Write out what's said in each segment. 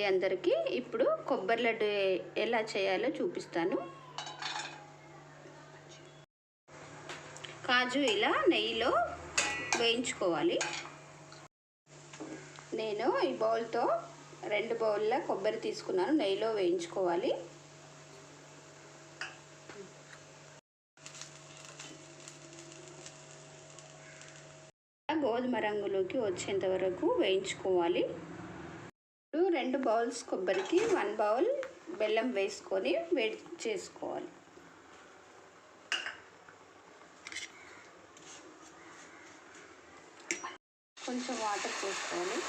అందరికీ ఇప్పుడు కొబ్బరి లడ్డు ఎలా చేయాలో చూపిస్తాను. కాజు ఇలా నెయ్యిలో వేయించుకోవాలి. నేను ఈ బౌల్తో 2 బౌల్ల కొబ్బరి తీసుకున్నాను. నెయ్యిలో వేయించుకోవాలి. గోధుమ రంగులోకి వచ్చేంత వరకు వేయించుకోవాలి. 2 బౌల్స్ కొబ్బరికి 1 బౌల్ బెల్లం వేసుకొని వేడి చేసుకోవాలి. కొంచెం వాటర్ పోసుకోవాలి.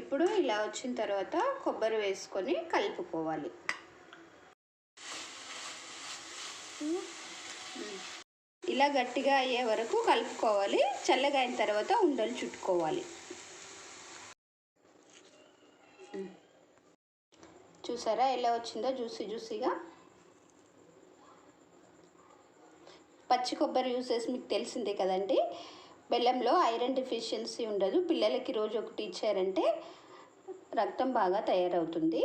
ఇప్పుడు ఇలా వచ్చిన తర్వాత కొబ్బరి వేసుకొని కలుపుకోవాలి. ఇలా గట్టిగా అయ్యే వరకు కలుపుకోవాలి. చల్లగా అయిన తర్వాత ఉండలు చుట్టుకోవాలి. చూసారా ఎలా వచ్చిందో జ్యూసీగా. పచ్చి కొబ్బరి యూసెస్ మీకు తెలిసిందే కదండి. బెల్లంలో ఐరన్ డెఫిషియన్సీ ఉండదు. పిల్లలకి రోజు ఒకటి ఇచ్చారంటే రక్తం బాగా తయారవుతుంది.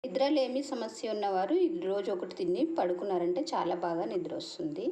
నిద్రలేమి సమస్య ఉన్నవారు రోజు ఒకటి తిని పడుకున్నారంటే చాలా బాగా నిద్ర వస్తుంది.